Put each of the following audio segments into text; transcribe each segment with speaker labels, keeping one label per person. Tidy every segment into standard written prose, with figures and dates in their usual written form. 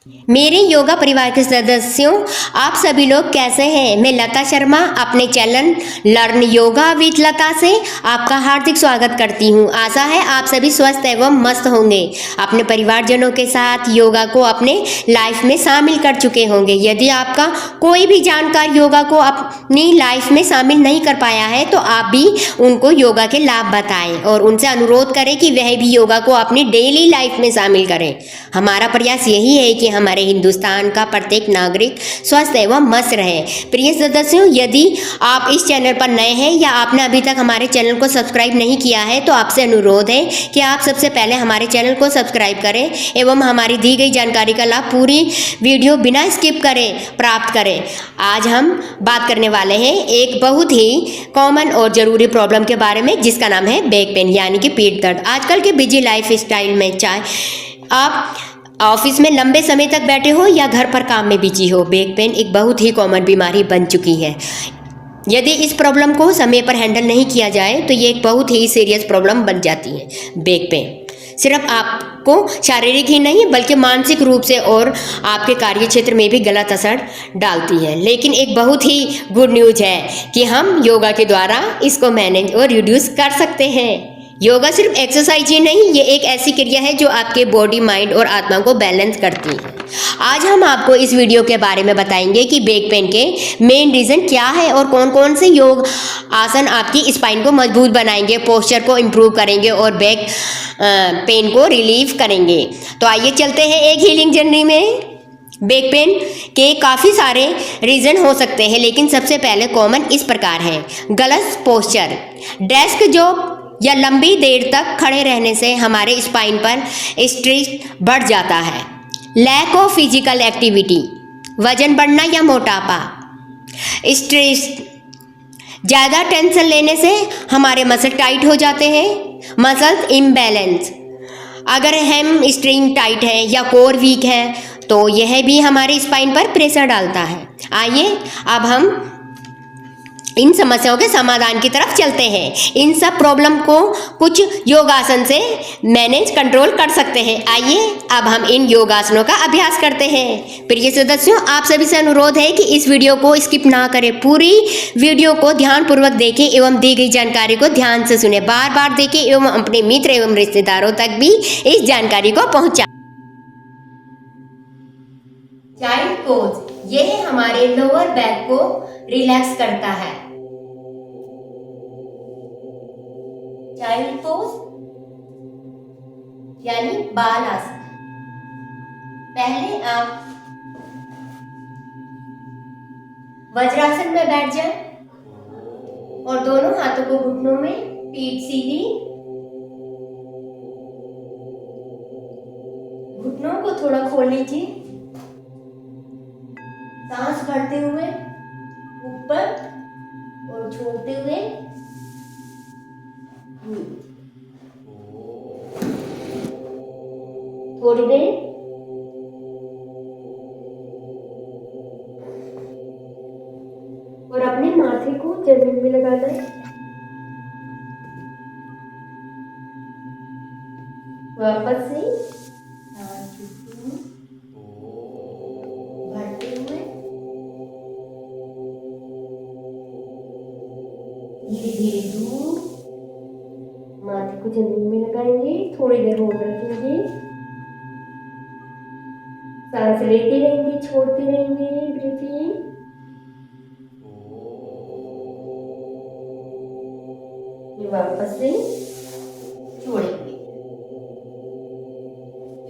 Speaker 1: मेरे योगा परिवार के सदस्यों, आप सभी लोग कैसे हैं। मैं लता शर्मा अपने चैनल लर्न योगा विद लता से आपका हार्दिक स्वागत करती हूं। आशा है आप सभी स्वस्थ एवं मस्त होंगे, अपने परिवारजनों के साथ योगा को अपने लाइफ में शामिल कर चुके होंगे। यदि आपका कोई भी जानकार योगा को अपनी लाइफ में शामिल नहीं कर पाया है तो आप भी उनको योगा के लाभ बताएं और उनसे अनुरोध करें कि वह भी योगा को अपनी डेली लाइफ में शामिल करें। हमारा प्रयास यही है कि हमारे हिंदुस्तान का प्रत्येक नागरिक स्वस्थ एवं मस्त रहे। प्रिय सदस्यों, यदि आप इस चैनल पर नए हैं या आपने अभी तक हमारे चैनल को सब्सक्राइब नहीं किया है तो आपसे अनुरोध है कि आप सबसे पहले हमारे चैनल को सब्सक्राइब करें एवं हमारी दी गई जानकारी का लाभ पूरी वीडियो बिना स्किप करें प्राप्त करें। आज हम बात करने वाले हैं एक बहुत ही कॉमन और ज़रूरी प्रॉब्लम के बारे में, जिसका नाम है बैक पेन यानी कि पीठ दर्द। आजकल के बिजी लाइफ स्टाइल में चाहे आप ऑफिस में लंबे समय तक बैठे हो या घर पर काम में बिजी हो, बैक पेन एक बहुत ही कॉमन बीमारी बन चुकी है। यदि इस प्रॉब्लम को समय पर हैंडल नहीं किया जाए तो ये एक बहुत ही सीरियस प्रॉब्लम बन जाती है। बैक पेन सिर्फ आपको शारीरिक ही नहीं बल्कि मानसिक रूप से और आपके कार्य क्षेत्र में भी गलत असर डालती है। लेकिन एक बहुत ही गुड न्यूज़ है कि हम योगा के द्वारा इसको मैनेज और रिड्यूस कर सकते हैं। योगा सिर्फ एक्सरसाइज ही नहीं, ये एक ऐसी क्रिया है जो आपके बॉडी, माइंड और आत्मा को बैलेंस करती है। आज हम आपको इस वीडियो के बारे में बताएंगे कि बैक पेन के मेन रीज़न क्या है और कौन कौन से योग आसन आपकी स्पाइन को मजबूत बनाएंगे, पोस्चर को इम्प्रूव करेंगे और बैक पेन को रिलीव करेंगे। तो आइए चलते हैं एक हीलिंग जर्नी में। बैक पेन के काफ़ी सारे रीज़न हो सकते हैं, लेकिन सबसे पहले कॉमन इस प्रकार है। गलत पोस्चर, डेस्क जॉब या लंबी देर तक खड़े रहने से हमारे स्पाइन पर स्ट्रेस बढ़ जाता है। लैक ऑफ फिजिकल एक्टिविटी, वजन बढ़ना या मोटापा। स्ट्रेस, ज़्यादा टेंशन लेने से हमारे मसल टाइट हो जाते हैं। मसल इम्बैलेंस, अगर हैम स्ट्रिंग टाइट है या कोर वीक है तो यह भी हमारे स्पाइन पर प्रेशर डालता है। आइए अब हम इन समस्याओं के समाधान की तरफ चलते हैं। इन सब प्रॉब्लम को कुछ योगासन से मैनेज कंट्रोल कर सकते हैं। आइए अब हम इन योगासनों का अभ्यास करते हैं। प्रिय सदस्यों, आप सभी से अनुरोध है कि इस वीडियो को स्किप ना करें, पूरी वीडियो को ध्यानपूर्वक देखें एवं दी गई जानकारी को ध्यान से सुने, बार बार देखें एवं अपने मित्र एवं रिश्तेदारों तक भी इस जानकारी को पहुंचाएं। चाइल्ड पोज, यह हमारे लोअर बैक को रिलैक्स करता है। चाइल्ड पोज यानी बाल आसन। पहले आप वज्रासन में बैठ जाएं और दोनों हाथों को घुटनों में, पीठ सीधी, घुटनों को थोड़ा खोल लीजिए। सांस भरते हुए ऊपर और छोड़ते हुए थोड़ी देर और अपने माथे को जमीन में लगाना है। वापस से भरते हुए धीरे धीरे दूर माथे को जमीन में लगाएंगे। थोड़ी देर होल्ड रखेंगे, सांस लेते रहेंगे, छोड़ते रहेंगे। ब्रीथिंग, वापस से छोड़ेंगे।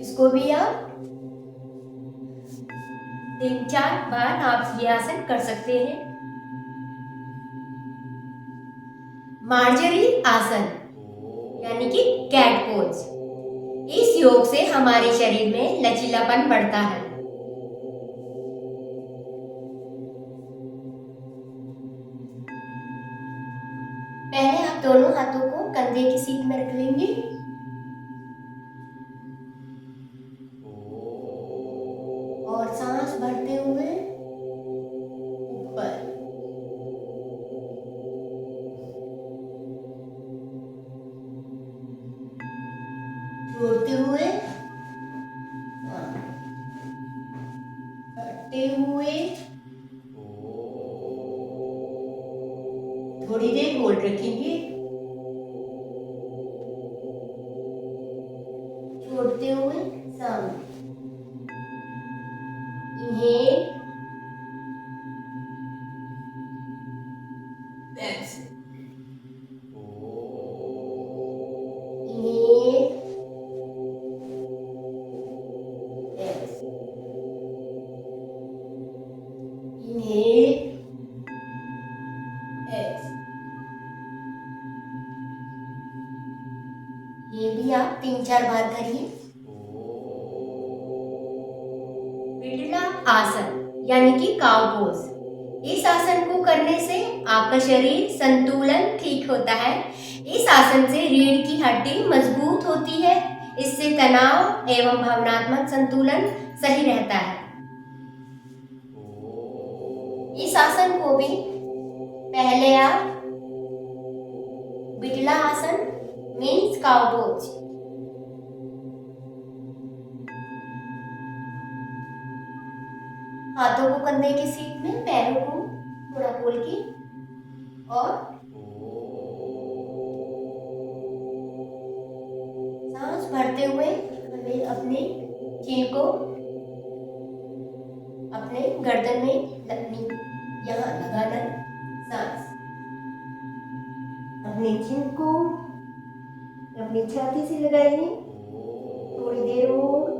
Speaker 1: इसको भी आप 3-4 बार आप ये आसन कर सकते हैं। मार्जरी आसन यानी कि कैट पोज, इस योग से हमारे शरीर में लचीलापन बढ़ता है। पहले आप दोनों हाथों को कंधे की सीट में रख लेंगे और सांस भरते हुए ऊपर, छोड़ते हुए बढ़ते हुए थोड़ी देर होल्ड रखेंगे, छोड़ते हुए सामने। Inhale, exhale, inhale, exhale, inhale, exhale. ये भी आप 3-4 बार करिए। बिड़ला आसन यानी कि काउ पोज। इस आसन को करने से आपका शरीर संतुलन ठीक होता है। इस आसन से रीढ़ की हड्डी मजबूत होती है। इससे तनाव एवं भावनात्मक संतुलन सही रहता है। इस आसन को भी पहले आप बिड़ला आसन मीन्स काउ पोज, हाथों को कंधे की सीट में, पैरों को थोड़ा खोल के और सांस भरते हुए हमें अपने चीन को अपने गर्दन में यहाँ लगाना। सांस अपने चीन को अपनी छाती से लगाइए, थोड़ी देर और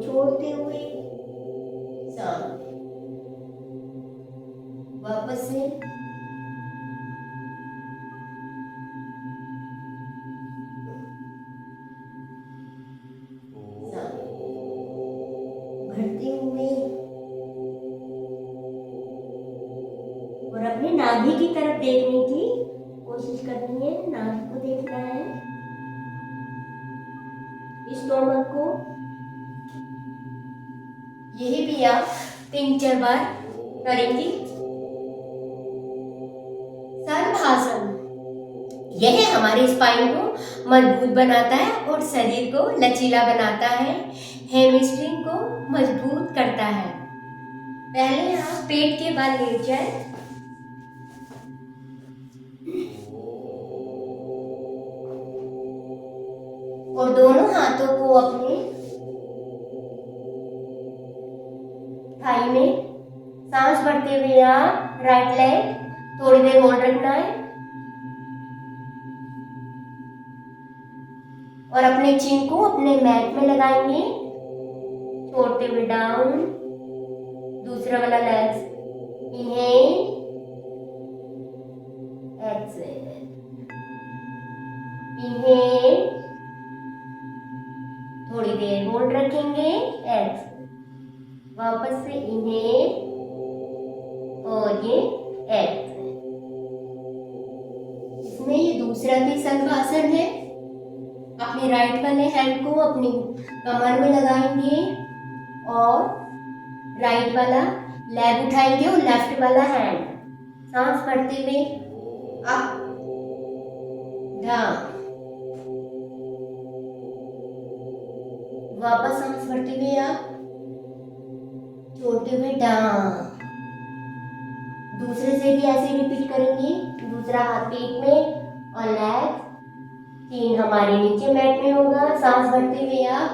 Speaker 1: छोड़ते हुए सांस। वापस से भरते हुए और अपने नाभि की तरफ देखने की कोशिश करनी है। नाभि को देखना है, स्टोमक को। यही भी आप 3-4 बार करेंगे। सर्वासन, यह हमारे स्पाइन को मजबूत बनाता है और शरीर को लचीला बनाता है, हैमस्ट्रिंग को मजबूत करता है। पहले आप पेट के बल लेट जाए और दोनों हाथों को अपने थाई में, सांस भरते हुए आप राइट लेग थोड़ी देर होल्ड रखना है और अपने चिन को अपने मैट में लगाएंगे, छोड़ते हुए डाउन। दूसरा वाला लेग्स, इनहेल, एक्सहेल, इनहेल, थोड़ी देर होल्ड रखेंगे, एक्सहेल, वापस से इनहेल और ये एक्सहेल। इसमें ये दूसरा भी सर्वासन है। अपने राइट वाले हैंड को अपनी कमर में लगाएंगे और राइट वाला लेग उठाएंगे और लेफ्ट वाला हैंड, सांस भरते हुए अप डाउन, वापस सांस भरते हुए आप, छोड़ते हुए डाउन। दूसरे से भी ऐसे रिपीट करेंगे। दूसरा हाथ पेट में और लेग, तीन हमारे नीचे मैट में होगा। सांस भरते हुए आप,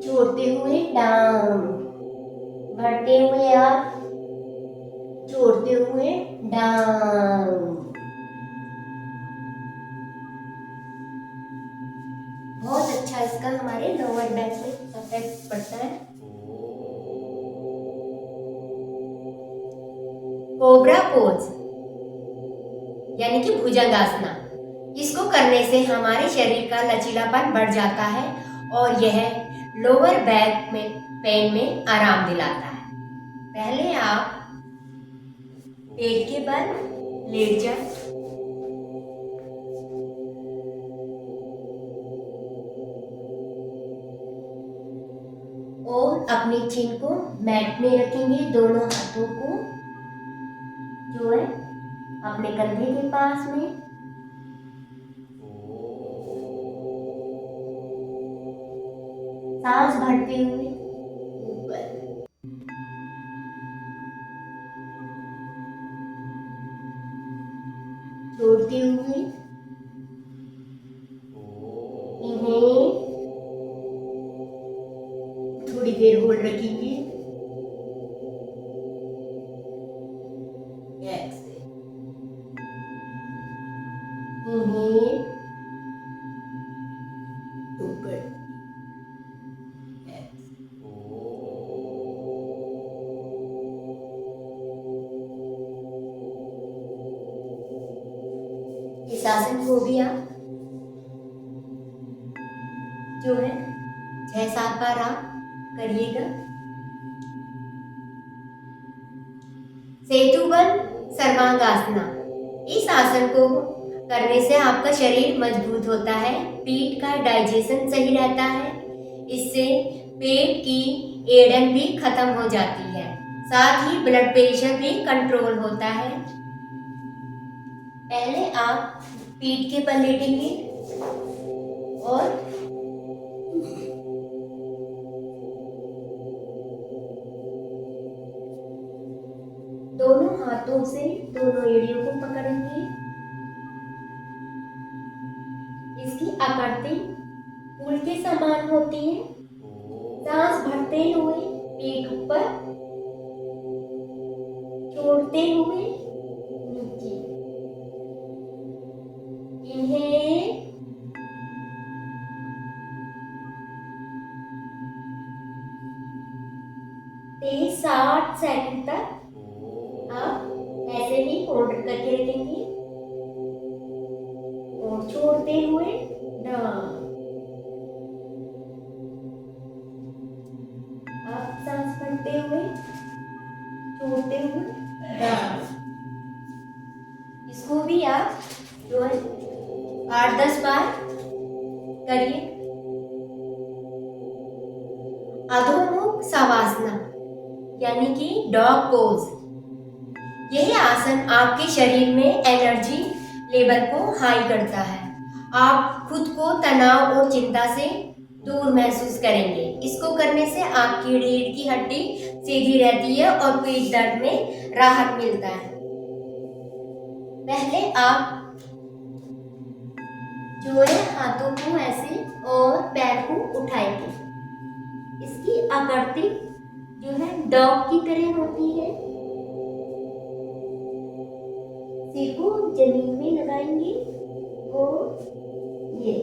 Speaker 1: छोड़ते हुए डाउन, भरते हुए आप, छोड़ते हुए डाउन। बहुत अच्छा इसका हमारे लोअर बैक में इफेक्ट पड़ता है। कोबरा पोज यानी कि भुजंगासना, इसको करने से हमारे शरीर का लचीलापन बढ़ जाता है और यह लोअर बैक में पेन में आराम दिलाता है। पहले आप पेट के बल लेट जाएं और अपनी चिन को मैट में रखेंगे। दोनों हाथों को जो है अपने कंधे के पास में, सांस भरते हुए ऊपर, छोड़ते हुए इन्हें थोड़ी देर होल्ड रखेंगे। इन्हें ऊपर, इस आसन को भी आप जो है 6-7 बार आप करिएगा। सेतुबल सर्वांगासना, इस आसन को करने से आपका शरीर मजबूत होता है, पीठ का डाइजेशन सही रहता है, इससे पेट की एड़न भी खत्म हो जाती है, साथ ही ब्लड प्रेशर भी कंट्रोल होता है। पहले आप पीठ के बल लेटेंगे और दोनों हाथों से दोनों एड़ियों को पकड़ेंगे। इसकी आकृति फूल के समान होती है। सांस भरते हुए पेट ऊपर, छोड़ते हुए नीचे। इन्हें 60 सेकंड तक आप ऐसे ही होल्ड करके रखेंगे और छोड़ते हुए डाउन। आप सांस भरते हुए, छोड़ते हुए डाउन। इसको भी आप जो है 8-10 बार करिए। अधोमुख शवासना यानी कि डॉग पोज, यह आसन आपके शरीर में एनर्जी लेवल को हाई करता है। आप खुद को तनाव और चिंता से दूर महसूस करेंगे। इसको करने से आपकी रीढ़ की हड्डी सीधी रहती है और पेट दर्द में राहत मिलता है। पहले आप जो है हाथों को ऐसे और पैर को उठाएंगे। इसकी आकृति जो है डॉग की तरह होती है। सिर को जमीन में लगाएंगे और ये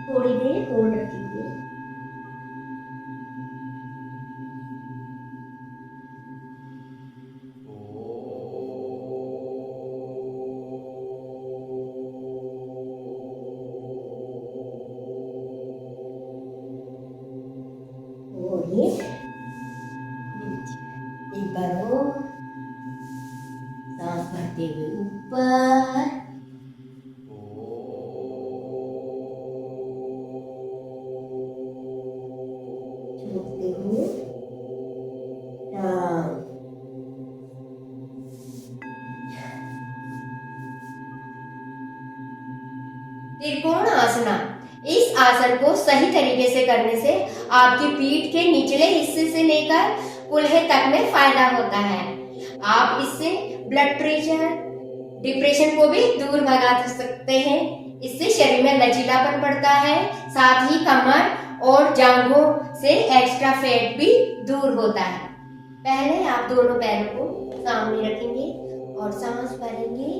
Speaker 1: थोड़ी देर होल्ड रखेंगे। और ये एक बार और सांस भरते हुए ऊपर, छोड़ते हुए डाउन। त्रिकोण आसना, इस आसन को सही तरीके से करने से आपकी पीठ के निचले हिस्से से लेकर कूल्हे तक में फायदा होता है। आप इससे ब्लड प्रेशर, डिप्रेशन को भी दूर भगा सकते हैं। इससे शरीर में लचीलापन बढ़ता है, साथ ही कमर और जांघों से एक्स्ट्रा फैट भी दूर होता है। पहले आप दोनों पैरों को सामने रखेंगे और सांस भरेंगे।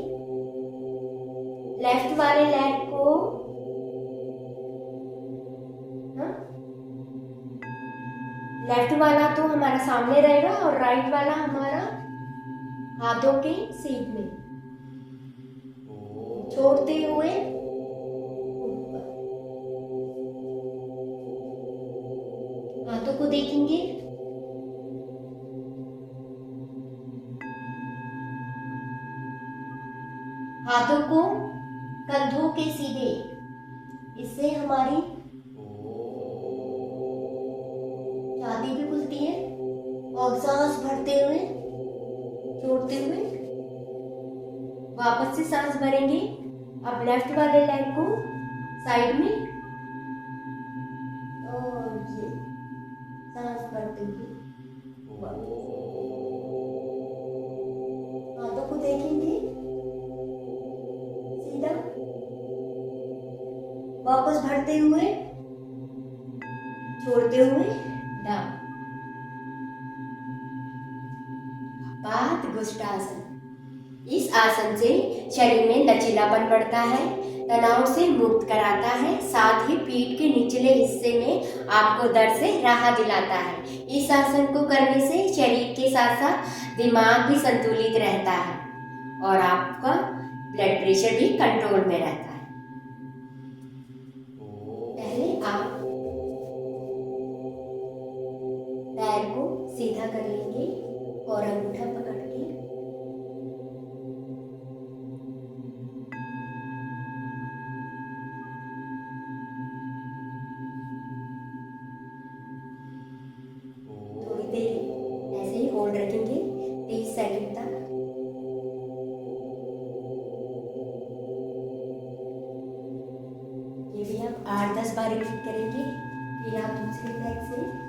Speaker 1: लेफ्ट वाले लेग को लेफ्ट वाला तो हमारा सामने रहेगा और राइट वाला हमारा हाथों के सीट में, छोड़ते हुए ऊपर। हाथों को देखेंगे, हाथों को कंधों के सीधे, इससे हमारी छाती भी खुलती है। और सांस भरते हुए, छोड़ते हुए वापस से सांस भरेंगे। अब लेफ्ट वाले लेग को साइड में, और ये सांस भरते हुए हाथों को देखेंगे सीधा, वापस भरते हुए, छोड़ते हुए डाउन। पादगुष्ठासन। इस आसन से शरीर में लचीलापन बढ़ता है, तनाव से मुक्त कराता है, साथ ही पीठ के निचले हिस्से में आपको दर्द से राहत दिलाता है। इस आसन को करने से शरीर के साथ साथ दिमाग भी संतुलित रहता है और आपका ब्लड प्रेशर भी कंट्रोल में रहता है। पहले आप पैर को सीधा कर लेंगे और अंगूठा पकड़ के थोड़ी देर ऐसे ही होल्ड रखेंगे 30 सेकंड तक। ये भी आप 8-10 बार रिपीट करेंगे। फिर आप दूसरी लेग से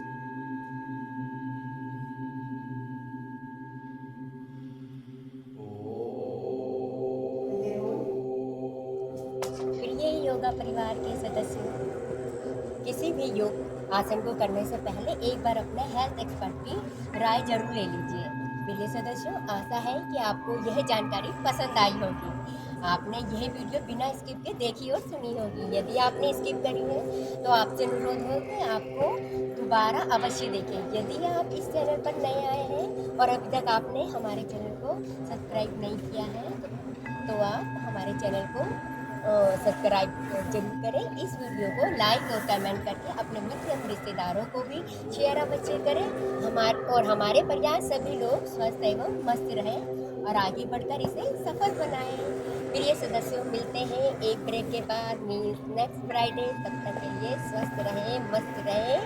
Speaker 1: प्रिय योगा परिवार के सदस्यों, किसी भी योग आसन को करने से पहले एक बार अपने हेल्थ एक्सपर्ट की राय जरूर ले लीजिए। प्रिय सदस्यों, आशा है कि आपको यह जानकारी पसंद आई होगी। आपने यह वीडियो बिना स्किप के देखी और सुनी होगी। यदि आपने स्किप करी है तो आपसे अनुरोध है कि आपको दोबारा अवश्य देखें। यदि आप इस चैनल पर नए आए हैं और अभी तक आपने हमारे चैनल को सब्सक्राइब नहीं किया है तो आप हमारे चैनल को सब्सक्राइब जरूर करें। इस वीडियो को लाइक और कमेंट करके अपने मित्र और रिश्तेदारों को भी शेयर अवश्य करें। हमारे प्रयास सभी लोग स्वस्थ एवं मस्त रहें और आगे बढ़कर इसे सफल बनाएं। प्रिय सदस्यों, मिलते हैं एक ब्रेक के बाद मीन्स नेक्स्ट फ्राइडे। तब तक के लिए स्वस्थ रहें, मस्त रहें,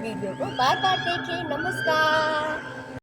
Speaker 1: वीडियो को बार बार देखें। नमस्कार।